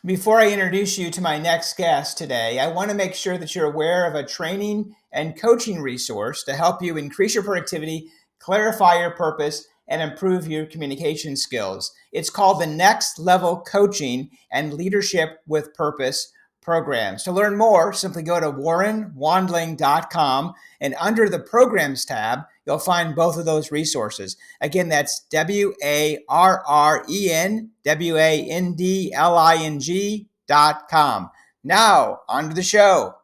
Before I introduce you to my next guest today, I want to make sure that you're aware of a training and coaching resource to help you increase your productivity, clarify your purpose, and improve your communication skills. It's called the Next Level Coaching and Leadership with Purpose programs. To learn more, simply go to warrenwandling.com, and under the programs tab, you'll find both of those resources. Again, that's WARRENWANDLING.com. Now, on to the show.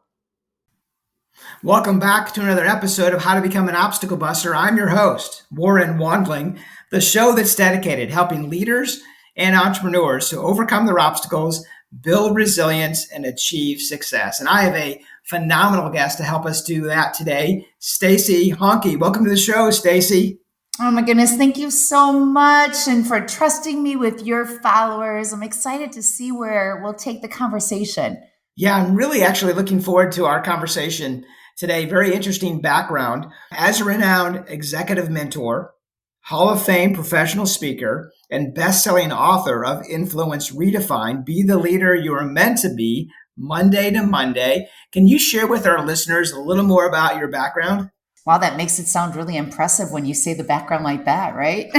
Welcome back to another episode of How to Become an Obstacle Buster. I'm your host, Warren Wandling, the show that's dedicated helping leaders and entrepreneurs to overcome their obstacles, build resilience, and achieve success. And I have a phenomenal guest to help us do that today, Stacey Hanke. Welcome to the show, Stacey. Oh my goodness, thank you so much and for trusting me with your followers. I'm excited to see where we'll take the conversation. Yeah, I'm really actually looking forward to our conversation today. Very interesting background. As a renowned executive mentor, Hall of Fame professional speaker, and best-selling author of Influence Redefined, Be the Leader You Are Meant to Be, Monday to Monday. Can you share with our listeners a little more about your background? Wow, that makes it sound really impressive when you say the background like that, right?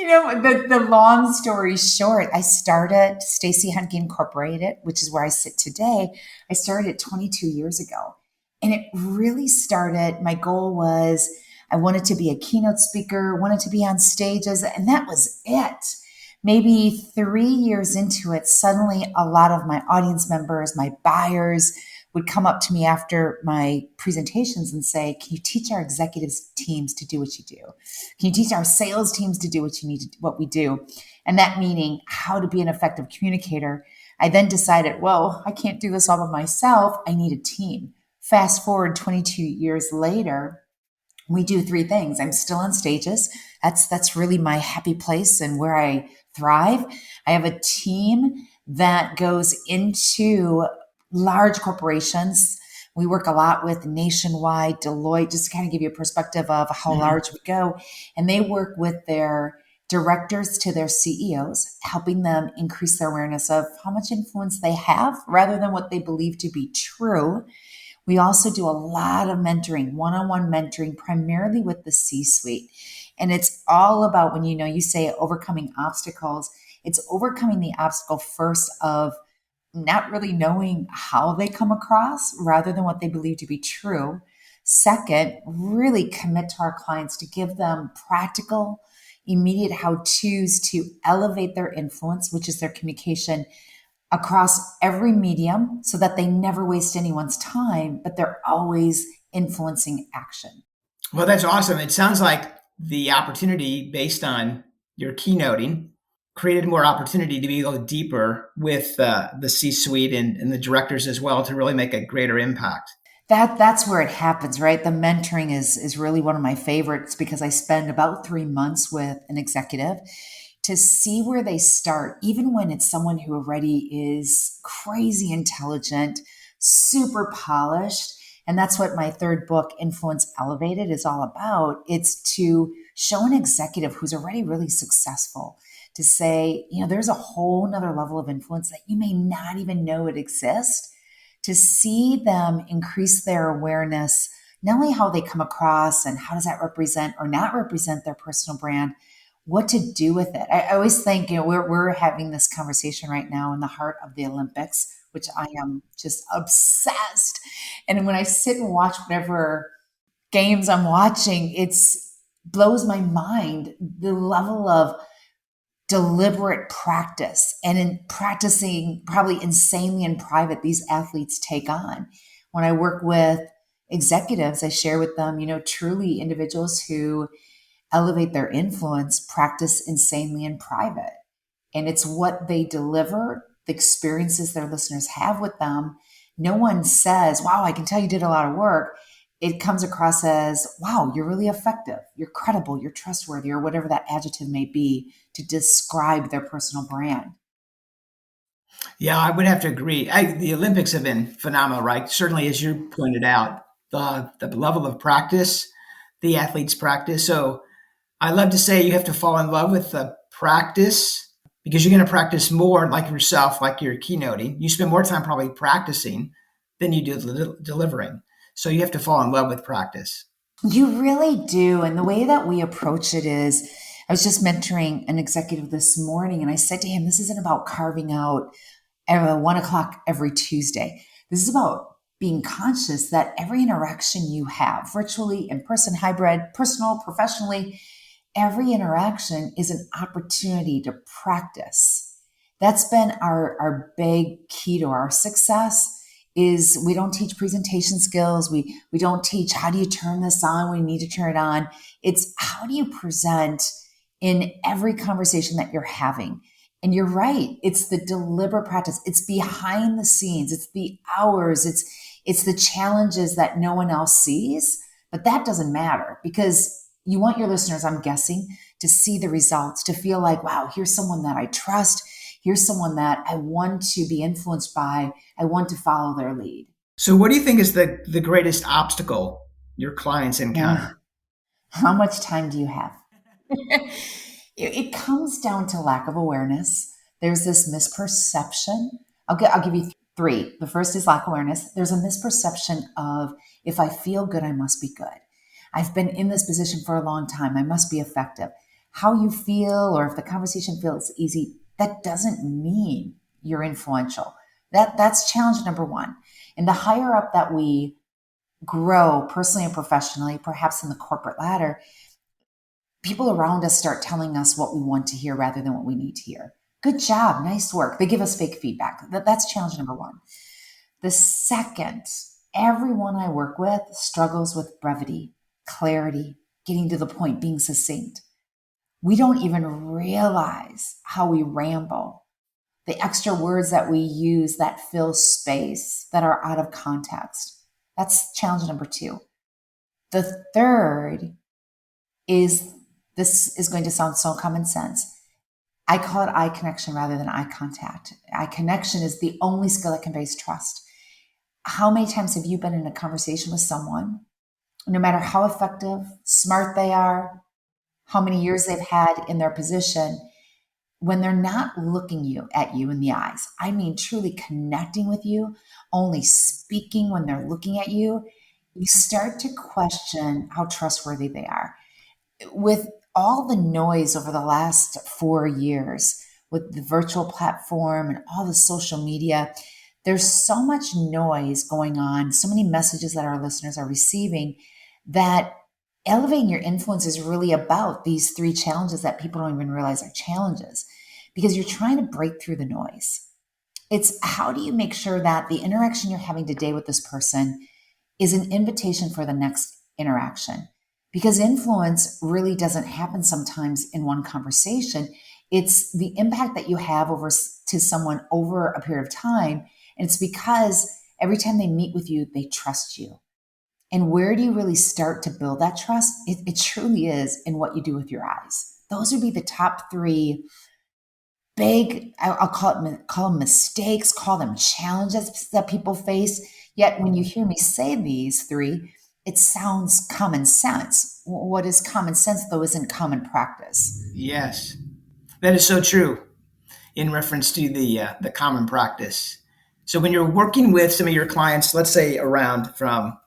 The long story short, I started Stacey Hanke Incorporated, which is where I sit today. I started it 22 years ago. And it really started, my goal was I wanted to be a keynote speaker, wanted to be on stages, and that was it. Maybe 3 years into it, suddenly a lot of my audience members, my buyers, would come up to me after my presentations and say, can you teach our executives teams to do what you do? Can you teach our sales teams to do what we do? And that meaning how to be an effective communicator. I then decided, well, I can't do this all by myself. I need a team. Fast forward 22 years later, we do three things. I'm still on stages. That's really my happy place and where I thrive. I have a team that goes into large corporations. We work a lot with Nationwide, Deloitte, just to kind of give you a perspective of how large we go. And they work with their directors to their CEOs, helping them increase their awareness of how much influence they have rather than what they believe to be true. We also do a lot of mentoring, one-on-one mentoring, primarily with the C-suite. And it's all about when you say overcoming obstacles, it's overcoming the obstacle first of not really knowing how they come across rather than what they believe to be true. Second, really commit to our clients to give them practical, immediate how-tos to elevate their influence, which is their communication, across every medium so that they never waste anyone's time, but they're always influencing action. Well, that's awesome. It sounds like the opportunity based on your keynoting created more opportunity to be go deeper with the C-suite and the directors as well to really make a greater impact. That's where it happens, right? The mentoring is really one of my favorites because I spend about 3 months with an executive to see where they start, even when it's someone who already is crazy intelligent, super polished. And that's what my third book, Influence Elevated, is all about. It's to show an executive who's already really successful to say, there's a whole nother level of influence that you may not even know it exists, to see them increase their awareness, not only how they come across and how does that represent or not represent their personal brand, what to do with it. I always think, we're having this conversation right now in the heart of the Olympics, which I am just obsessed. And when I sit and watch whatever games I'm watching, it's blows my mind, the level of deliberate practice and in practicing probably insanely in private these athletes take on. When I work with executives, I share with them, truly individuals who elevate their influence, practice insanely in private. And it's what they deliver, the experiences their listeners have with them. No one says, wow, I can tell you did a lot of work. It comes across as, wow, you're really effective, you're credible, you're trustworthy, or whatever that adjective may be to describe their personal brand. Yeah, I would have to agree. The Olympics have been phenomenal, right? Certainly, as you pointed out, the level of practice, the athletes practice. So I love to say you have to fall in love with the practice because you're going to practice more like yourself, like you're keynoting. You spend more time probably practicing than you do delivering. So you have to fall in love with practice. You really do. And the way that we approach it is, I was just mentoring an executive this morning, and I said to him, this isn't about carving out 1 o'clock every Tuesday. This is about being conscious that every interaction you have, virtually, in person, hybrid, personal, professionally, every interaction is an opportunity to practice. That's been our big key to our success. Is we don't teach presentation skills. We don't teach how do you turn this on when you need to turn it on. It's how do you present in every conversation that you're having. And you're right. It's the deliberate practice. It's behind the scenes. It's the hours. It's the challenges that no one else sees. But that doesn't matter because you want your listeners, I'm guessing, to see the results, to feel like, wow, here's someone that I trust. Here's someone that I want to be influenced by. I want to follow their lead. So what do you think is the greatest obstacle your clients encounter? How much time do you have? It comes down to lack of awareness. There's this misperception. I'll give you three. The first is lack of awareness. There's a misperception of if I feel good, I must be good. I've been in this position for a long time. I must be effective. How you feel, or if the conversation feels easy, that doesn't mean you're influential. That's challenge number one. And the higher up that we grow personally and professionally, perhaps in the corporate ladder, people around us start telling us what we want to hear rather than what we need to hear. Good job, nice work. They give us fake feedback. That's challenge number one. The second, everyone I work with struggles with brevity, clarity, getting to the point, being succinct. We don't even realize how we ramble, the extra words that we use that fill space that are out of context. That's challenge number two. The third is, this is going to sound so common sense. I call it eye connection rather than eye contact. Eye connection is the only skill that conveys trust. How many times have you been in a conversation with someone, no matter how effective, smart they are, how many years they've had in their position, when they're not looking at you in the eyes, I mean truly connecting with you, only speaking when they're looking at you, you start to question how trustworthy they are. With all the noise over the last 4 years, with the virtual platform and all the social media, there's so much noise going on, so many messages that our listeners are receiving, that elevating your influence is really about these three challenges that people don't even realize are challenges, because you're trying to break through the noise. It's how do you make sure that the interaction you're having today with this person is an invitation for the next interaction? Because influence really doesn't happen sometimes in one conversation. It's the impact that you have over to someone over a period of time. And it's because every time they meet with you, they trust you. And where do you really start to build that trust? It truly is in what you do with your eyes. Those would be the top three big, I'll call them mistakes, call them challenges that people face. Yet when you hear me say these three, it sounds common sense. What is common sense, though, isn't common practice. Yes, that is so true in reference to the common practice. So when you're working with some of your clients, let's say around from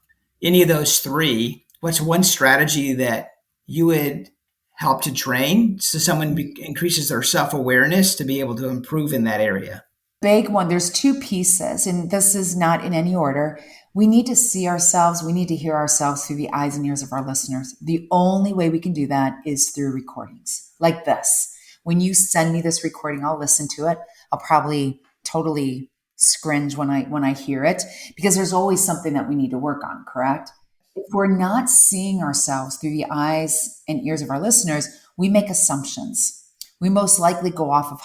any of those three, what's one strategy that you would help to train so someone increases their self-awareness to be able to improve in that area? Big one. There's two pieces, and this is not in any order. We need to see ourselves. We need to hear ourselves through the eyes and ears of our listeners. The only way we can do that is through recordings like this. When you send me this recording, I'll listen to it. I'll probably totally scringe when I hear it, because there's always something that we need to work on, correct? If we're not seeing ourselves through the eyes and ears of our listeners, we make assumptions. We most likely go off of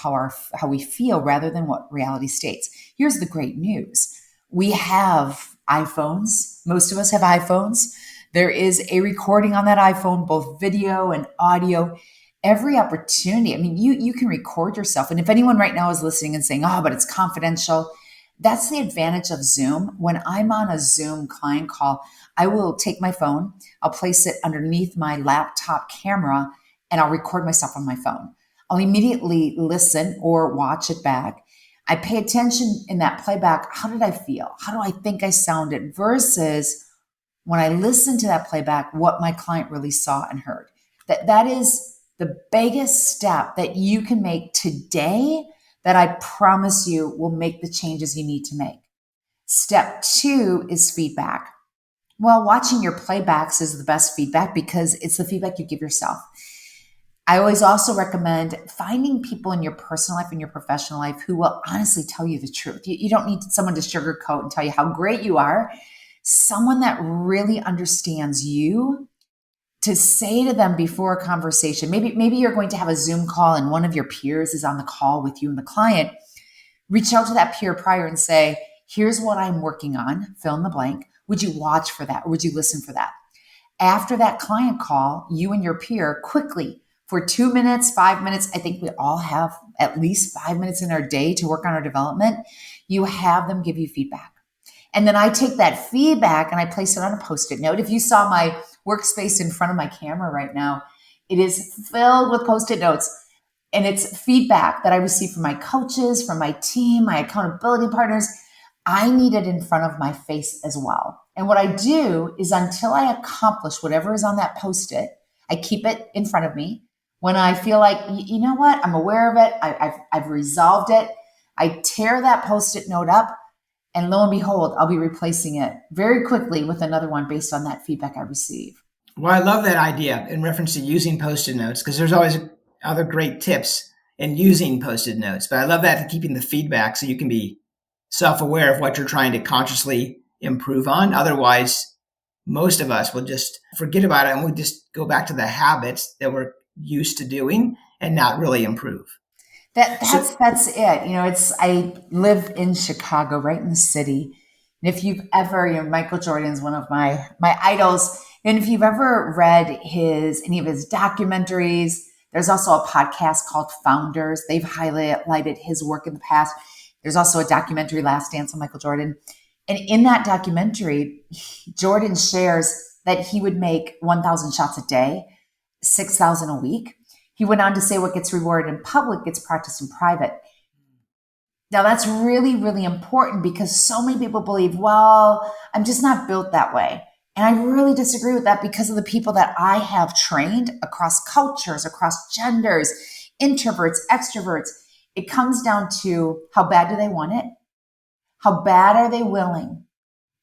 how we feel rather than what reality states. Here's the great news. We have iPhones. Most of us have iPhones. There is a recording on that iPhone, both video and audio. Every opportunity. I mean, you can record yourself. And if anyone right now is listening and saying, oh, but it's confidential, that's the advantage of Zoom. When I'm on a Zoom client call, I will take my phone, I'll place it underneath my laptop camera, and I'll record myself on my phone. I'll immediately listen or watch it back. I pay attention in that playback. How did I feel? How do I think I sounded versus when I listen to that playback, what my client really saw and heard. That is the biggest step that you can make today that I promise you will make the changes you need to make. Step 2 is feedback. Well, watching your playbacks is the best feedback because it's the feedback you give yourself. I always also recommend finding people in your personal life and your professional life who will honestly tell you the truth. You don't need someone to sugarcoat and tell you how great you are. Someone that really understands you, to say to them before a conversation, maybe you're going to have a Zoom call and one of your peers is on the call with you and the client. Reach out to that peer prior and say, here's what I'm working on, fill in the blank. Would you watch for that? Or would you listen for that? After that client call, you and your peer quickly for 2 minutes, 5 minutes, I think we all have at least 5 minutes in our day to work on our development. You have them give you feedback. And then I take that feedback and I place it on a Post-it note. If you saw my workspace in front of my camera right now, it is filled with Post-it notes. And it's feedback that I receive from my coaches, from my team, my accountability partners. I need it in front of my face as well. And what I do is until I accomplish whatever is on that Post-it, I keep it in front of me. When I feel like, you know what, I'm aware of it, I've resolved it, I tear that Post-it note up. And lo and behold, I'll be replacing it very quickly with another one based on that feedback I receive. Well, I love that idea in reference to using Post-it notes because there's always other great tips in using Post-it notes. But I love that keeping the feedback so you can be self-aware of what you're trying to consciously improve on. Otherwise, most of us will just forget about it and we'll just go back to the habits that we're used to doing and not really improve. That's it. I live in Chicago, right in the city. And if you've ever, Michael Jordan's one of my idols. And if you've ever read any of his documentaries, there's also a podcast called Founders. They've highlighted his work in the past. There's also a documentary, Last Dance, on Michael Jordan. And in that documentary, Jordan shares that he would make 1,000 shots a day, 6,000 a week. He went on to say what gets rewarded in public gets practiced in private. Now, that's really, really important because so many people believe, well, I'm just not built that way. And I really disagree with that because of the people that I have trained across cultures, across genders, introverts, extroverts. It comes down to how bad do they want it? How bad are they willing?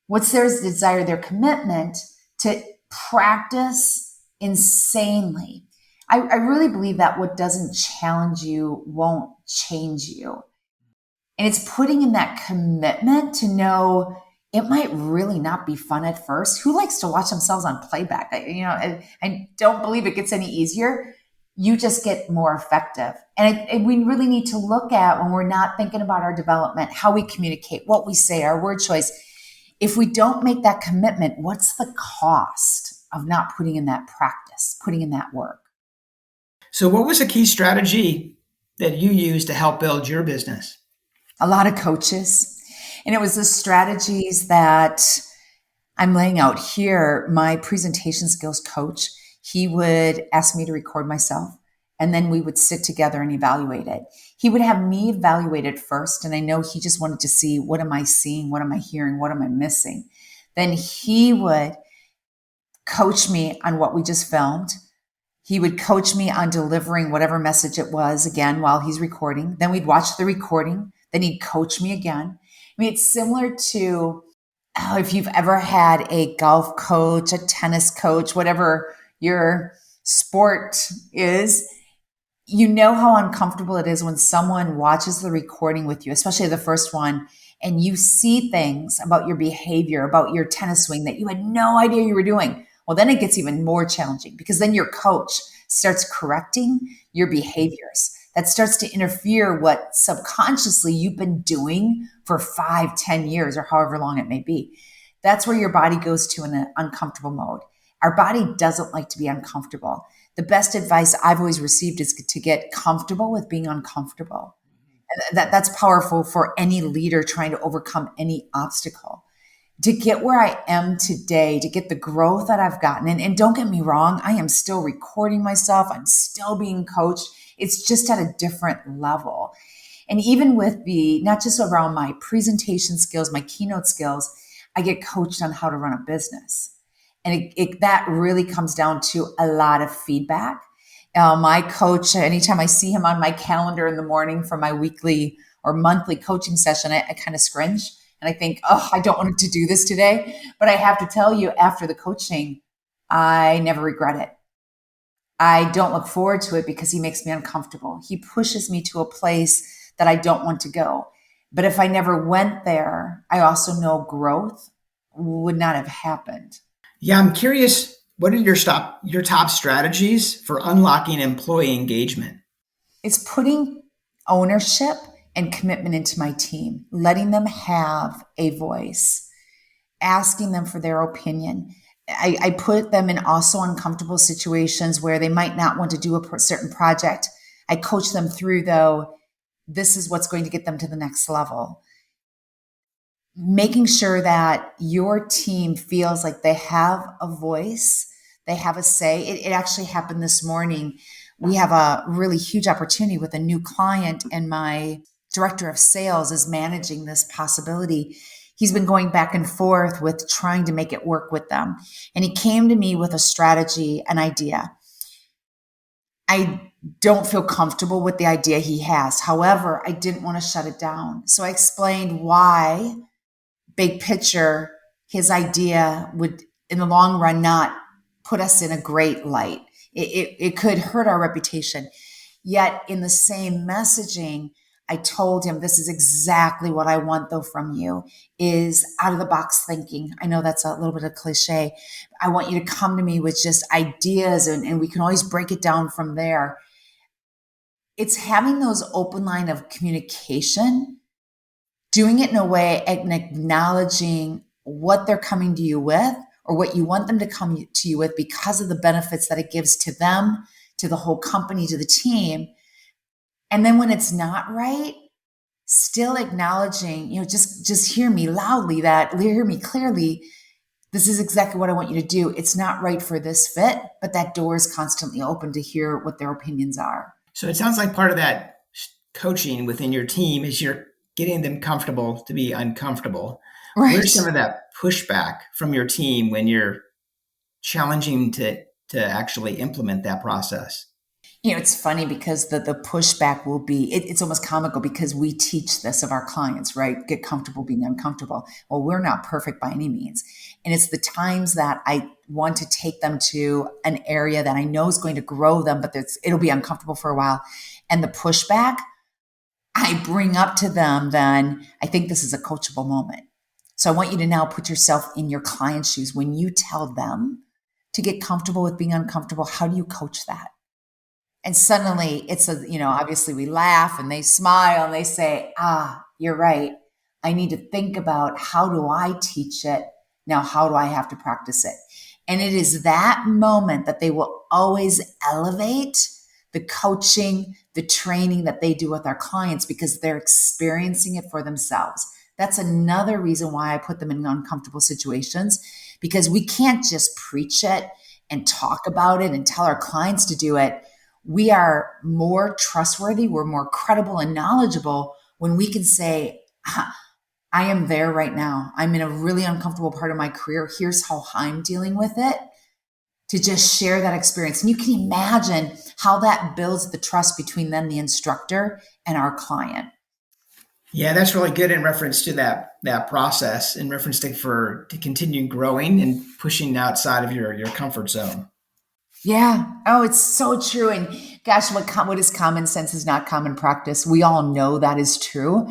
What's their desire, their commitment to practice insanely? I really believe that what doesn't challenge you won't change you. And it's putting in that commitment to know it might really not be fun at first. Who likes to watch themselves on playback? I don't believe it gets any easier. You just get more effective. And we really need to look at, when we're not thinking about our development, how we communicate, what we say, our word choice. If we don't make that commitment, what's the cost of not putting in that practice, putting in that work? So what was a key strategy that you used to help build your business? A lot of coaches. And it was the strategies that I'm laying out here. My presentation skills coach, he would ask me to record myself, and then we would sit together and evaluate it. He would have me evaluate it first, and I know he just wanted to see, what am I seeing? What am I hearing? What am I missing? Then he would coach me on what we just filmed. He would coach me on delivering whatever message it was, again, while he's recording. Then we'd watch the recording. Then he'd coach me again. I mean, it's similar to if you've ever had a golf coach, a tennis coach, whatever your sport is, you know how uncomfortable it is when someone watches the recording with you, especially the first one, and you see things about your behavior, about your tennis swing that you had no idea you were doing. Well, then it gets even more challenging because then your coach starts correcting your behaviors. That starts to interfere what subconsciously you've been doing for 5, 10 years, or however long it may be. That's where your body goes to in an uncomfortable mode. Our body doesn't like to be uncomfortable. The best advice I've always received is to get comfortable with being uncomfortable. And that's powerful for any leader trying to overcome any obstacle. To get where I am today, to get the growth that I've gotten, and don't get me wrong, I am still recording myself. I'm still being coached. It's just at a different level. And even with not just around my presentation skills, my keynote skills, I get coached on how to run a business. And that really comes down to a lot of feedback. My coach, anytime I see him on my calendar in the morning for my weekly or monthly coaching session, I kind of scringe and I think, oh, I don't want to do this today. But I have to tell you, after the coaching, I never regret it. I don't look forward to it because he makes me uncomfortable. He pushes me to a place that I don't want to go. But if I never went there, I also know growth would not have happened. Yeah, I'm curious, what are your top strategies for unlocking employee engagement? It's putting ownership and commitment into my team, letting them have a voice, asking them for their opinion. I put them in also uncomfortable situations where they might not want to do a certain project. I coach them through, though, this is what's going to get them to the next level. Making sure that your team feels like they have a voice, they have a say. It actually happened this morning. We have a really huge opportunity with a new client, and my director of sales is managing this possibility. He's been going back and forth with trying to make it work with them. And he came to me with a strategy, an idea. I don't feel comfortable with the idea he has. However, I didn't want to shut it down. So I explained why, big picture, his idea would, in the long run, not put us in a great light. It could hurt our reputation. Yet in the same messaging, I told him, this is exactly what I want, though, from you, is out of the box thinking. I know that's a little bit of cliche. I want you to come to me with just ideas, and we can always break it down from there. It's having those open line of communication, doing it in a way and acknowledging what they're coming to you with or what you want them to come to you with because of the benefits that it gives to them, to the whole company, to the team. And then when it's not right, still acknowledging, just hear me loudly, hear me clearly. This is exactly what I want you to do. It's not right for this fit, but that door is constantly open to hear what their opinions are. So it sounds like part of that coaching within your team is you're getting them comfortable to be uncomfortable. Right. Where's some of that pushback from your team when you're challenging to actually implement that process? It's funny because the pushback will be, it's almost comical because we teach this of our clients, right? Get comfortable being uncomfortable. Well, we're not perfect by any means. And it's the times that I want to take them to an area that I know is going to grow them, but it'll be uncomfortable for a while. And the pushback I bring up to them, then I think this is a coachable moment. So I want you to now put yourself in your client's shoes. When you tell them to get comfortable with being uncomfortable, how do you coach that? And suddenly obviously we laugh and they smile and they say, you're right. I need to think about, how do I teach it? Now, how do I have to practice it? And it is that moment that they will always elevate the coaching, the training that they do with our clients because they're experiencing it for themselves. That's another reason why I put them in uncomfortable situations, because we can't just preach it and talk about it and tell our clients to do it. We are more trustworthy, we're more credible and knowledgeable when we can say, I am there right now. I'm in a really uncomfortable part of my career. Here's how I'm dealing with it. To just share that experience. And you can imagine how that builds the trust between then the instructor and our client. Yeah, that's really good in reference to that process, in reference to continue growing and pushing outside of your comfort zone. Yeah. Oh, it's so true. And gosh, what is common sense is not common practice. We all know that is true.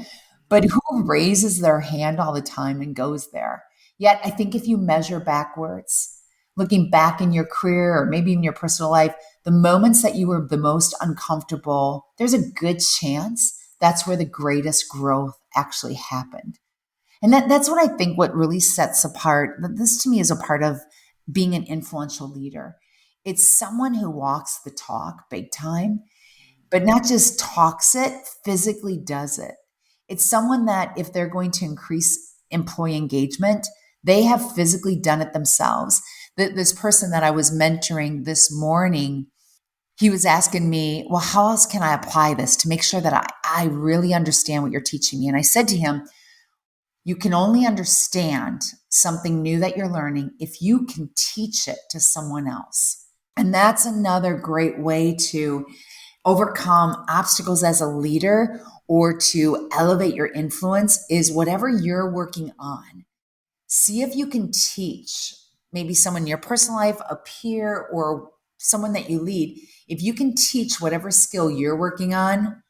But who raises their hand all the time and goes there? Yet, I think if you measure backwards, looking back in your career or maybe in your personal life, the moments that you were the most uncomfortable, there's a good chance that's where the greatest growth actually happened. And that's what I think what really sets apart. This to me is a part of being an influential leader. It's someone who walks the talk big time, but not just talks it, physically does it. It's someone that if they're going to increase employee engagement, they have physically done it themselves. This person that I was mentoring this morning, He was asking me, well, how else can I apply this to make sure that I really understand what you're teaching me? And I said to him, you can only understand something new that you're learning if you can teach it to someone else. And that's another great way to overcome obstacles as a leader or to elevate your influence is whatever you're working on. See if you can teach maybe someone in your personal life, a peer, or someone that you lead. If you can teach whatever skill you're working on,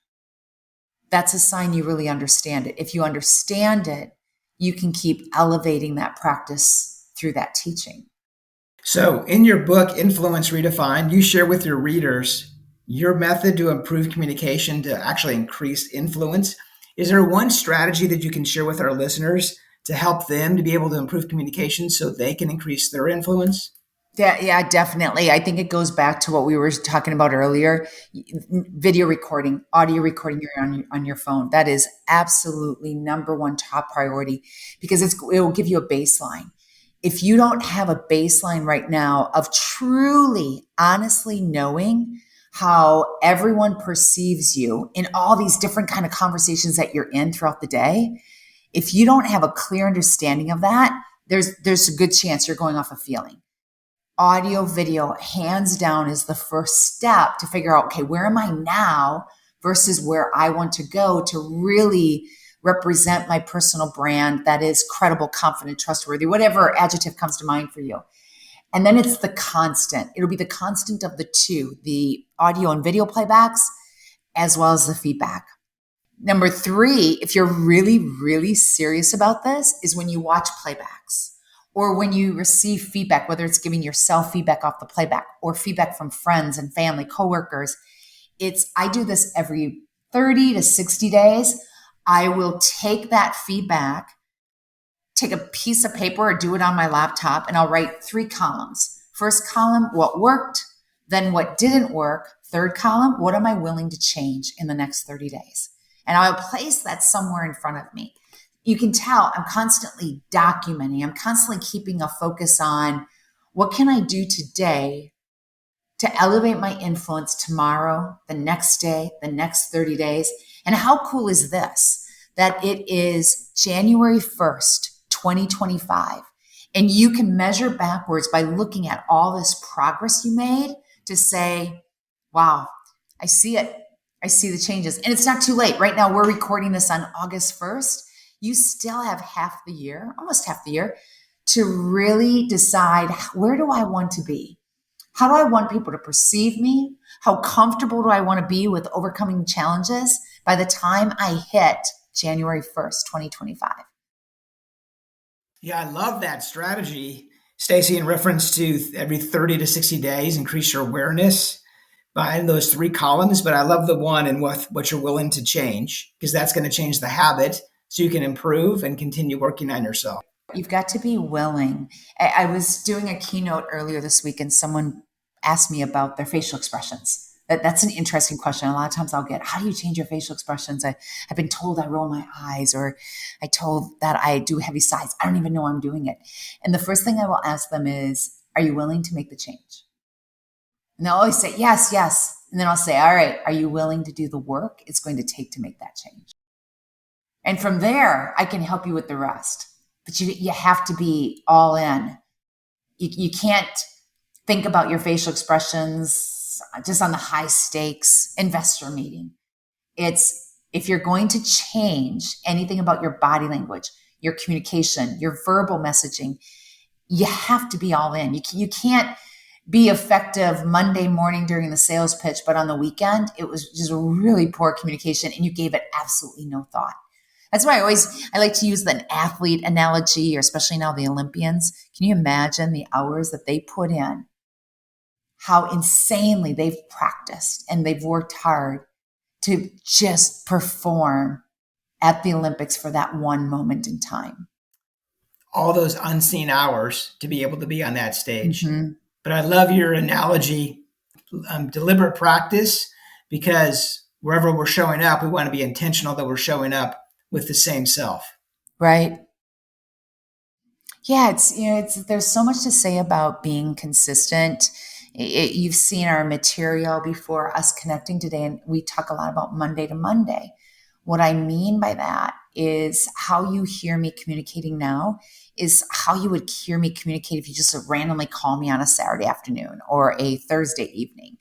that's a sign you really understand it. If you understand it, you can keep elevating that practice through that teaching. So, in your book, Influence Redefined, you share with your readers your method to improve communication to actually increase influence. Is there one strategy that you can share with our listeners to help them to be able to improve communication so they can increase their influence? Yeah, definitely. I think it goes back to what we were talking about earlier. Video recording, audio recording on your phone. That is absolutely number one top priority because it will give you a baseline. If you don't have a baseline right now of truly, honestly knowing how everyone perceives you in all these different kind of conversations that you're in throughout the day, if you don't have a clear understanding of that, there's a good chance you're going off a feeling. Audio, video, hands down, is the first step to figure out, okay, where am I now versus where I want to go to really represent my personal brand that is credible, confident, trustworthy, whatever adjective comes to mind for you. And then it's the constant. It'll be the constant of the two, the audio and video playbacks, as well as the feedback. Number three, if you're really, really serious about this, is when you watch playbacks or when you receive feedback, whether it's giving yourself feedback off the playback or feedback from friends and family, coworkers. I do this every 30 to 60 days. I will take that feedback, take a piece of paper or do it on my laptop, and I'll write 3 columns. First column, what worked, then what didn't work. Third column, what am I willing to change in the next 30 days? And I'll place that somewhere in front of me. You can tell I'm constantly documenting. I'm constantly keeping a focus on what can I do today to elevate my influence tomorrow, the next day, the next 30 days. And how cool is this? That it is January 1st, 2025. And you can measure backwards by looking at all this progress you made to say, wow, I see it. I see the changes. And it's not too late. Right now, we're recording this on August 1st. You still have half the year, almost half the year, to really decide, where do I want to be? How do I want people to perceive me? How comfortable do I want to be with overcoming challenges by the time I hit January 1st, 2025? Yeah, I love that strategy, Stacey, in reference to every 30 to 60 days, increase your awareness behind those 3 columns. But I love the one and what you're willing to change, because that's going to change the habit so you can improve and continue working on yourself. You've got to be willing. I was doing a keynote earlier this week and someone asked me about their facial expressions. That's an interesting question. A lot of times I'll get, how do you change your facial expressions? I've been told I roll my eyes, or I told that I do heavy sighs. I don't even know I'm doing it. And the first thing I will ask them is, are you willing to make the change? And they'll always say, yes, yes. And then I'll say, all right, are you willing to do the work it's going to take to make that change? And from there, I can help you with the rest. But you have to be all in. You can't think about your facial expressions just on the high stakes investor meeting. It's, if you're going to change anything about your body language, your communication, your verbal messaging, you have to be all in. You can't be effective Monday morning during the sales pitch, but on the weekend, it was just a really poor communication and you gave it absolutely no thought. That's why I like to use an athlete analogy, or especially now the Olympians. Can you imagine the hours that they put in? How insanely they've practiced and they've worked hard to just perform at the Olympics for that one moment in time. All those unseen hours to be able to be on that stage. Mm-hmm. But I love your analogy, deliberate practice, because wherever we're showing up, we want to be intentional that we're showing up with the same self. Right. Yeah, there's so much to say about being consistent You've seen our material before us connecting today, and we talk a lot about Monday to Monday. What I mean by that is how you hear me communicating now is how you would hear me communicate if you just randomly call me on a Saturday afternoon or a Thursday evening.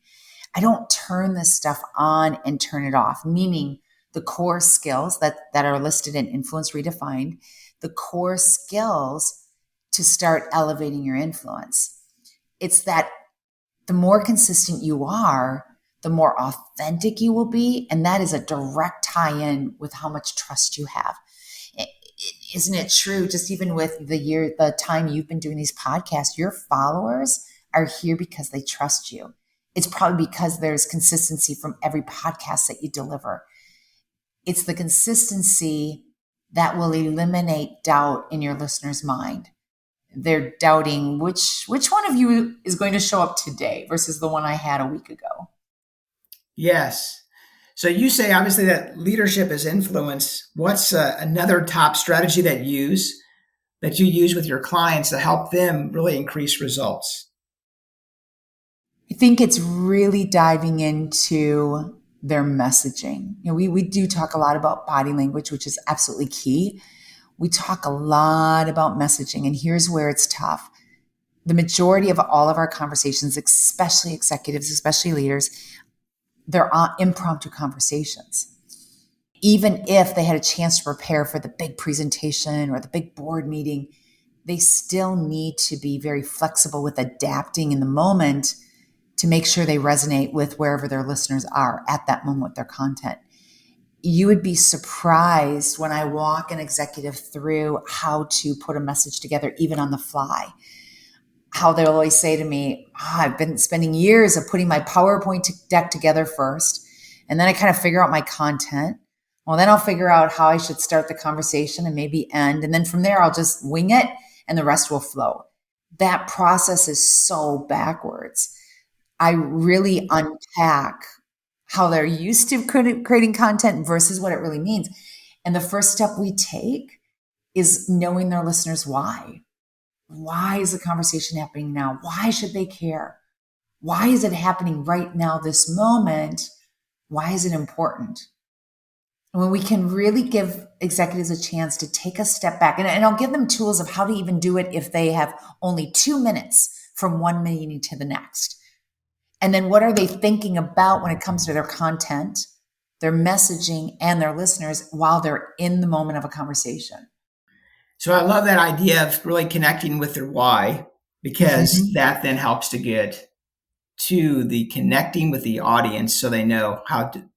I don't turn this stuff on and turn it off, meaning the core skills that are listed in Influence Redefined, the core skills to start elevating your influence. It's that the more consistent you are, the more authentic you will be. And that is a direct tie in with how much trust you have. Isn't it true? Just even with the time you've been doing these podcasts, your followers are here because they trust you. It's probably because there's consistency from every podcast that you deliver. It's the consistency that will eliminate doubt in your listener's mind. They're doubting which one of you is going to show up today versus the one I had a week ago. Yes. So you say obviously that leadership is influence. What's another top strategy that you use with your clients to help them really increase results? I think it's really diving into their messaging. We do talk a lot about body language, which is absolutely key. We talk a lot about messaging, and here's where it's tough. The majority of all of our conversations, especially executives, especially leaders, they're impromptu conversations. Even if they had a chance to prepare for the big presentation or the big board meeting, they still need to be very flexible with adapting in the moment to make sure they resonate with wherever their listeners are at that moment with their content. You would be surprised when I walk an executive through how to put a message together, even on the fly. How they'll always say to me, I've been spending years of putting my PowerPoint deck together first, and then I kind of figure out my content. Well, then I'll figure out how I should start the conversation and maybe end. And then from there, I'll just wing it and the rest will flow. That process is so backwards. I really unpack how they're used to creating content versus what it really means. And the first step we take is knowing their listeners' why. Why is the conversation happening now? Why should they care? Why is it happening right now, this moment? Why is it important? And when we can really give executives a chance to take a step back, and I'll give them tools of how to even do it if they have only 2 minutes from one meeting to the next. And then what are they thinking about when it comes to their content, their messaging, and their listeners while they're in the moment of a conversation? So I love that idea of really connecting with their why, because that then helps to get to the connecting with the audience so they know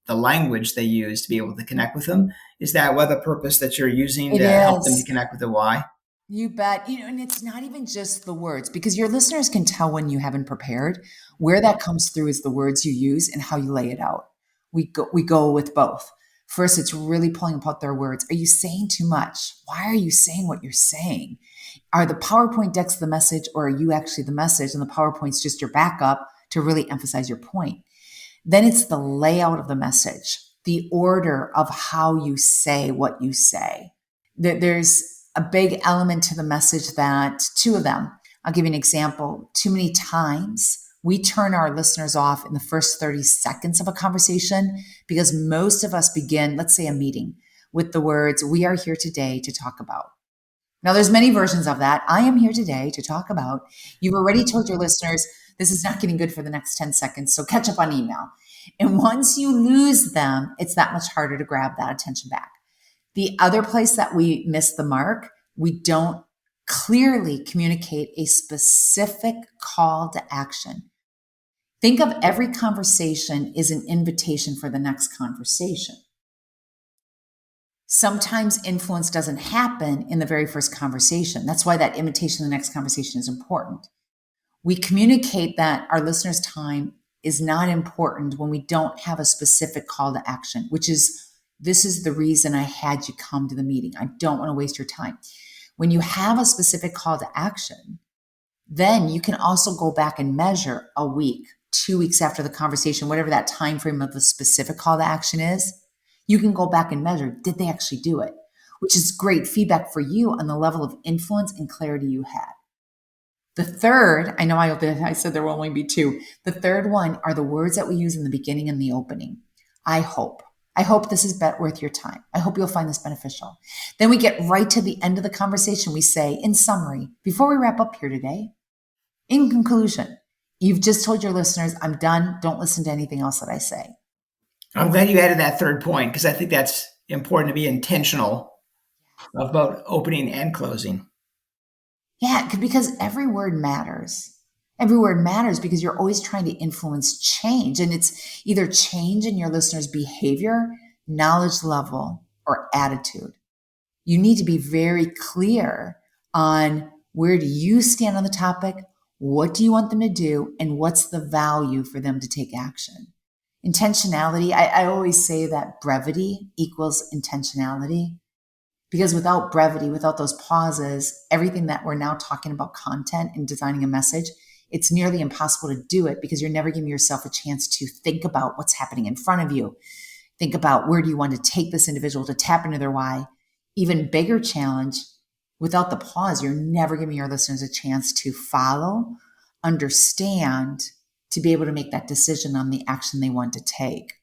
the language they use to be able to connect with them. Is that what the purpose that you're using It to help them is. to connect with the why? You bet. And it's not even just the words, because your listeners can tell when you haven't prepared. Where that comes through is the words you use and how you lay it out. We go with both. First, it's really pulling apart their words. Are you saying too much? Why are you saying what you're saying? Are the PowerPoint decks the message, or are you actually the message and the PowerPoint's just your backup to really emphasize your point? Then it's the layout of the message, the order of how you say what you say. There's a big element to the message that two of them, I'll give you an example. Too many times we turn our listeners off in the first 30 seconds of a conversation because most of us begin, let's say a meeting, with the words, we are here today to talk about. Now, there's many versions of that. I am here today to talk about. You've already told your listeners, this is not getting good for the next 10 seconds, so catch up on email. And once you lose them, it's that much harder to grab that attention back. The other place that we miss the mark, we don't clearly communicate a specific call to action. Think of every conversation as an invitation for the next conversation. Sometimes influence doesn't happen in the very first conversation. That's why that invitation to the next conversation is important. We communicate that our listeners' time is not important when we don't have a specific call to action, which is, this is the reason I had you come to the meeting. I don't want to waste your time. When you have a specific call to action, then you can also go back and measure a week, 2 weeks after the conversation, whatever that time frame of the specific call to action is. You can go back and measure, did they actually do it? Which is great feedback for you on the level of influence and clarity you had. The third, I know I said there will only be two. The third one are the words that we use in the beginning and the opening. I hope. I hope this is worth your time. I hope you'll find this beneficial. Then we get right to the end of the conversation. We say, in summary, before we wrap up here today, in conclusion, you've just told your listeners, I'm done. Don't listen to anything else that I say. I'm glad you added that third point because I think that's important to be intentional about opening and closing. Yeah, because every word matters. Every word matters because you're always trying to influence change. And it's either change in your listeners' behavior, knowledge level, or attitude. You need to be very clear on where do you stand on the topic, what do you want them to do, and what's the value for them to take action. Intentionality, I always say that brevity equals intentionality. Because without brevity, without those pauses, everything that we're now talking about content and designing a message, it's nearly impossible to do it because you're never giving yourself a chance to think about what's happening in front of you. Think about where do you want to take this individual to tap into their why. Even bigger challenge, without the pause, you're never giving your listeners a chance to follow, understand, to be able to make that decision on the action they want to take.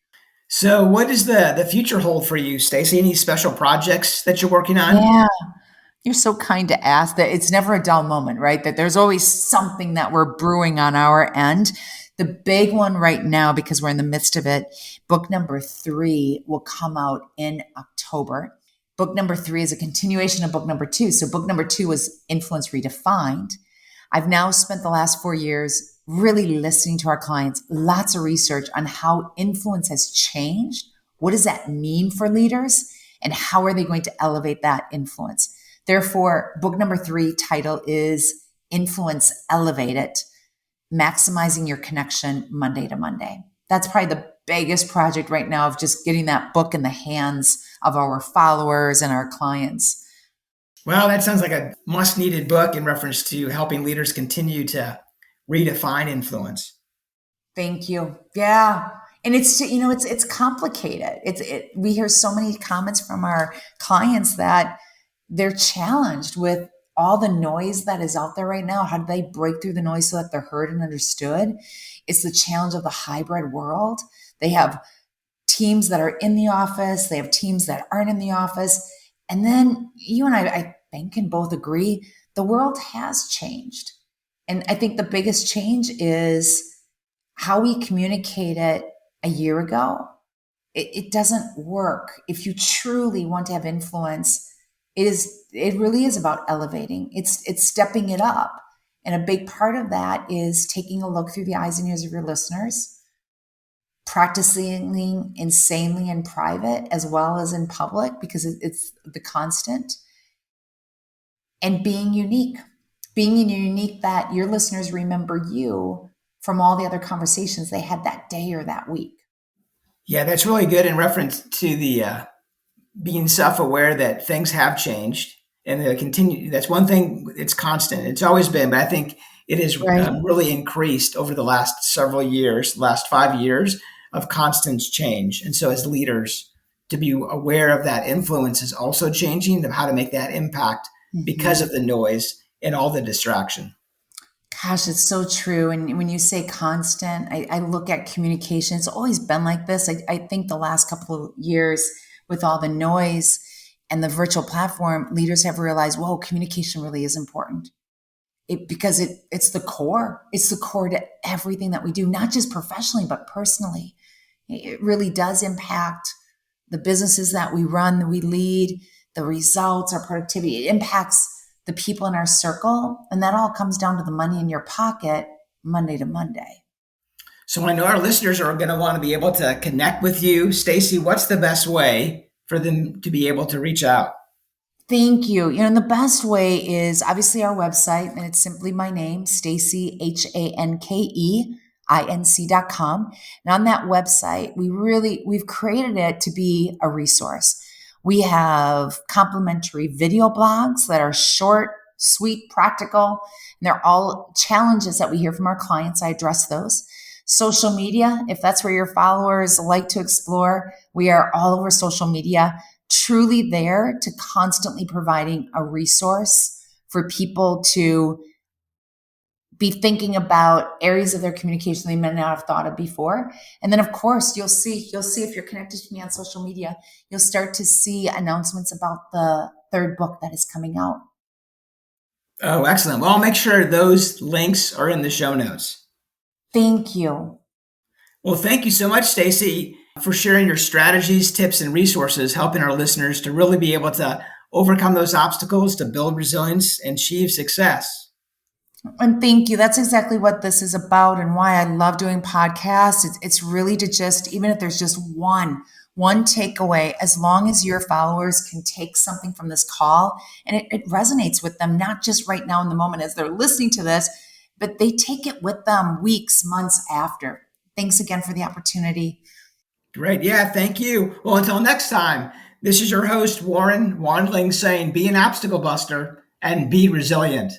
So what does the future hold for you, Stacey? Any special projects that you're working on? Yeah. You're so kind to ask that. It's never a dull moment, right? That there's always something that we're brewing on our end. The big one right now, because we're in the midst of it, book number 3 will come out in October. Book number 3 is a continuation of book number 2. So book number 2 was Influence Redefined. I've now spent the last 4 years really listening to our clients, lots of research on how influence has changed. What does that mean for leaders? And how are they going to elevate that influence? Therefore, book number 3 title is Influence Elevated, Maximizing Your Connection Monday to Monday. That's probably the biggest project right now of just getting that book in the hands of our followers and our clients. Well, that sounds like a must-needed book in reference to helping leaders continue to redefine influence. Thank you. Yeah. And it's complicated. We hear so many comments from our clients that they're challenged with all the noise that is out there right now. How do they break through the noise so that they're heard and understood? It's the challenge of the hybrid world. They have teams that are in the office. They have teams that aren't in the office. And then you and I think, can both agree the world has changed. And I think the biggest change is how we communicated a year ago. It doesn't work. If you truly want to have influence, it really is about elevating. It's stepping it up. And a big part of that is taking a look through the eyes and ears of your listeners, practicing insanely in private as well as in public, because it's the constant, and being unique that your listeners remember you from all the other conversations they had that day or that week. Yeah, that's really good in reference to the being self-aware that things have changed and they continue. That's one thing. It's constant. It's always been, but I think it has really increased over the last several years, last 5 years of constant change. And so as leaders, to be aware of that influence is also changing, of how to make that impact because of the noise and all the distraction. Gosh, it's so true. And when you say constant, I look at communication. It's always been like this. I think the last couple of years with all the noise and the virtual platform, leaders have realized, whoa, communication really is important. Because it's the core. It's the core to everything that we do, not just professionally, but personally. It really does impact the businesses that we run, that we lead, the results, our productivity. It impacts the people in our circle. And that all comes down to the money in your pocket Monday to Monday. So I know our listeners are going to want to be able to connect with you. Stacey, what's the best way for them to be able to reach out? Thank you. And the best way is obviously our website, and it's simply my name, Stacey, HANKEINC.com. And on that website, we've created it to be a resource. We have complimentary video blogs that are short, sweet, practical, and they're all challenges that we hear from our clients. I address those. Social media, if that's where your followers like to explore, we are all over social media, truly there to constantly providing a resource for people to be thinking about areas of their communication they may not have thought of before. And then of course you'll see if you're connected to me on social media, you'll start to see announcements about the third book that is coming out. Oh, excellent. Well, I'll make sure those links are in the show notes. Thank you. Well, thank you so much, Stacey, for sharing your strategies, tips, and resources, helping our listeners to really be able to overcome those obstacles, to build resilience and achieve success. And thank you. That's exactly what this is about and why I love doing podcasts. It's really to just, even if there's just one takeaway, as long as your followers can take something from this call and it resonates with them, not just right now in the moment as they're listening to this, but they take it with them weeks, months after. Thanks again for the opportunity. Great. Yeah, thank you. Well, until next time, this is your host, Warren Wandling, saying be an obstacle buster and be resilient.